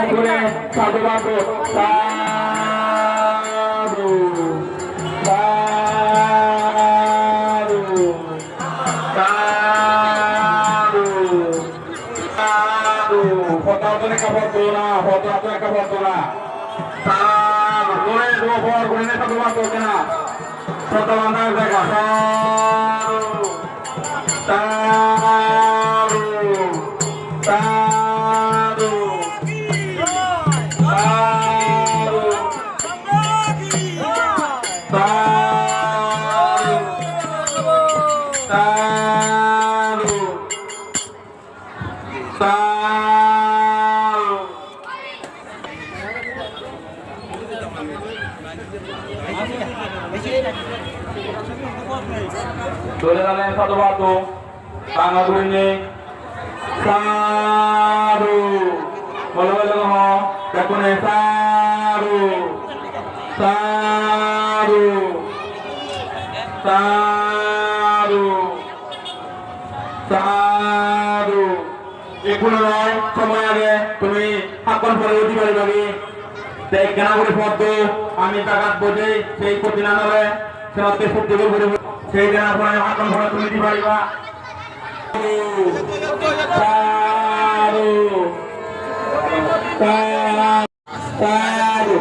করে সাধু বাবু সাধু সাধু সাধু সাধু ফটোতে কাপড় তো না ফটোতে কাপড় তো না সাধু করে দো ফর করে না সাধু বাবু কেনা ফটো বাঁধার জায়গা সাধু সাধু সাধু চলে গেলেন সাধুবাদু বাংলা ধরে সারু বলো বলো দেখুন সারু সারু সারু সারু এগুলো নয় সময় আগে তুমি হাতন ফলে উঠি পারি সেই কেনা করে পদ্ম আমি জাগাত বোঝে সেই প্রতিনা নয় সেমাতে সত্যি করে সেই কেনা ফলে হাতন ফলে তুমি দিতে পারিবা সারু সারু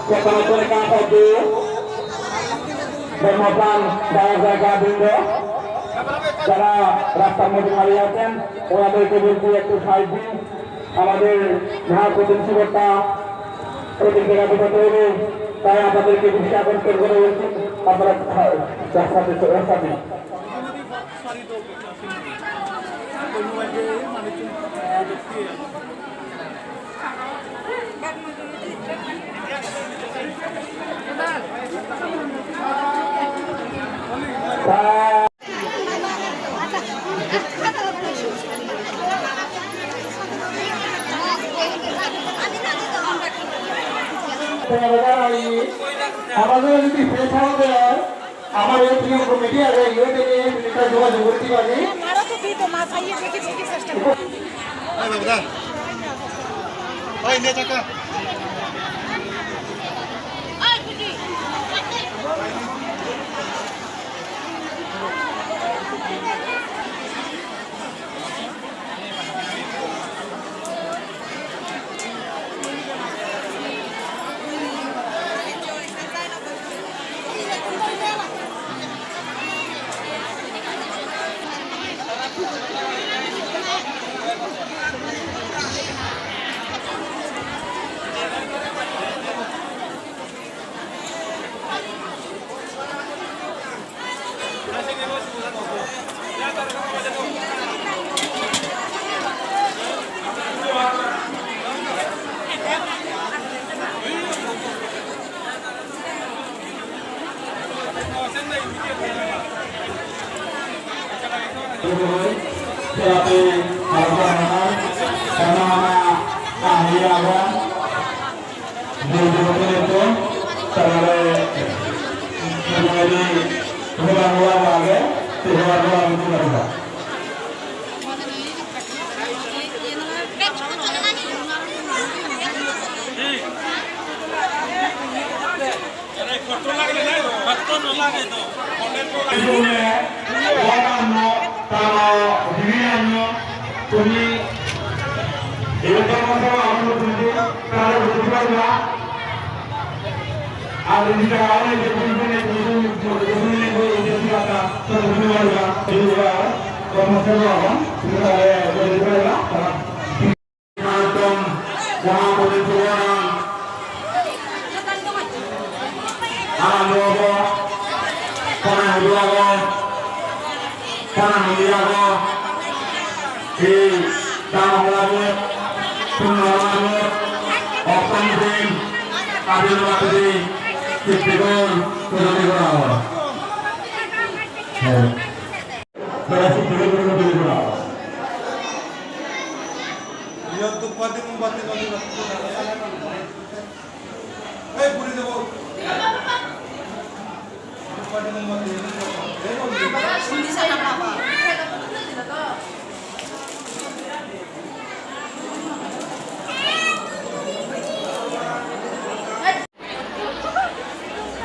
কত করে কাজ পদ্ম ধর্মপ্রাণ জায়গা বৃন্দ যারা রাস্তার মধ্যে দাঁড়িয়ে আছেন ওনাদেরকে বলছি একটু সাহায্য দিন আমাদের মাহা কাতিন চিবারটা প্রত্যেক জায়গা ঢোকাতে হবে তাই আপনাদেরকে দৃষ্টি আকর্ষণ করে বলছি আপনারা রাস্তা দিন আমাদের যদি ফেস হবে আমার এই কমিটি আছে ইয়ে থেকে যোগাযোগ করতে পারি তুমি এরকম আর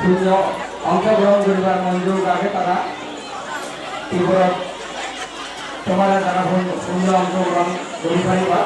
শূন্য অংশগ্রহণ করিবার মঞ্জুর আগে তারা তীব্র তোমার তারা শূন্য অংশগ্রহণ করি পারিবা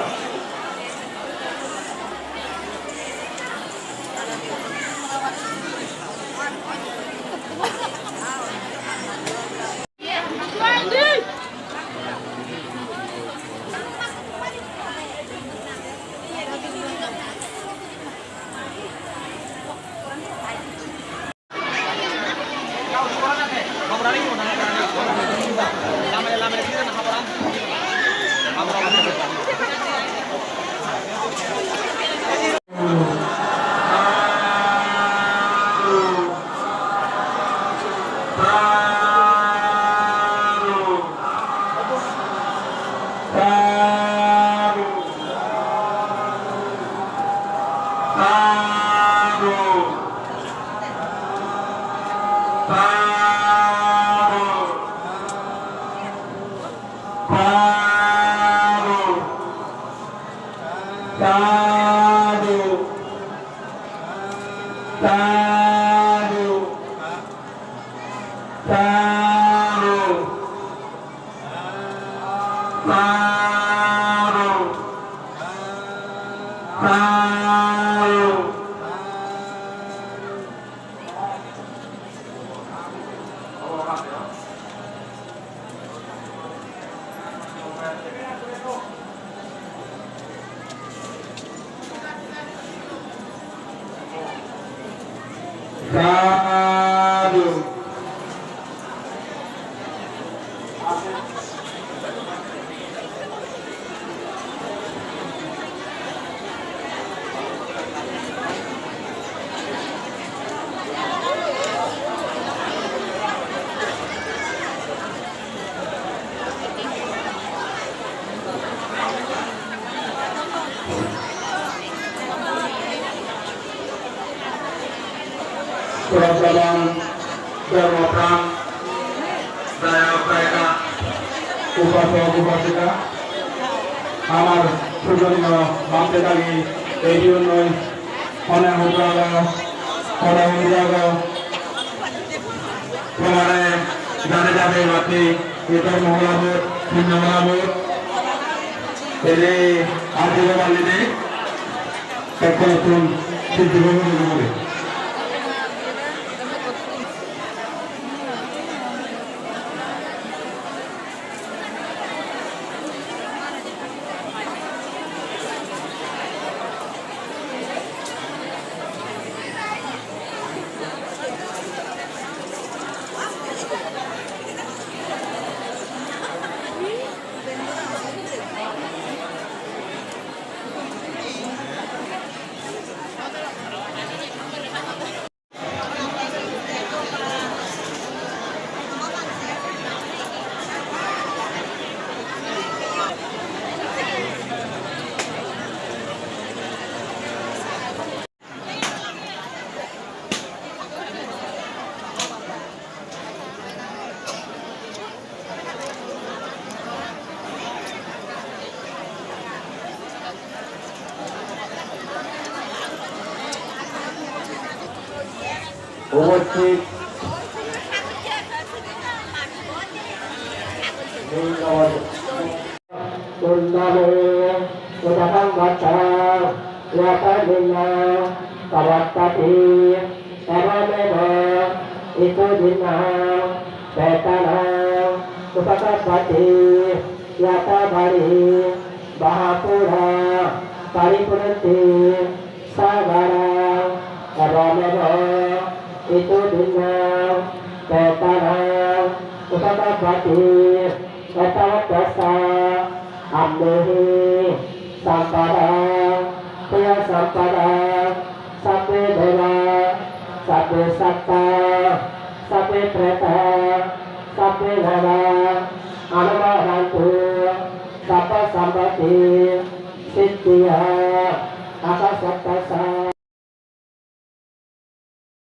Salam Dharmapran Daya Upayaka Upasok Upasika Amar Sujanyo Bante Dagi Edion Noi Hone Hujaga Hone Hujaga Kumare Jane Jabe Bati Itar Mohalabur Hinna Mohalabur Ele Arjuna Balini Kakotun Siddhibabu Nuguri উপস্থিত itu dengan petanang utama batin etawat dasa amnehi sampadang pria sampadang sampai dera sampai sakta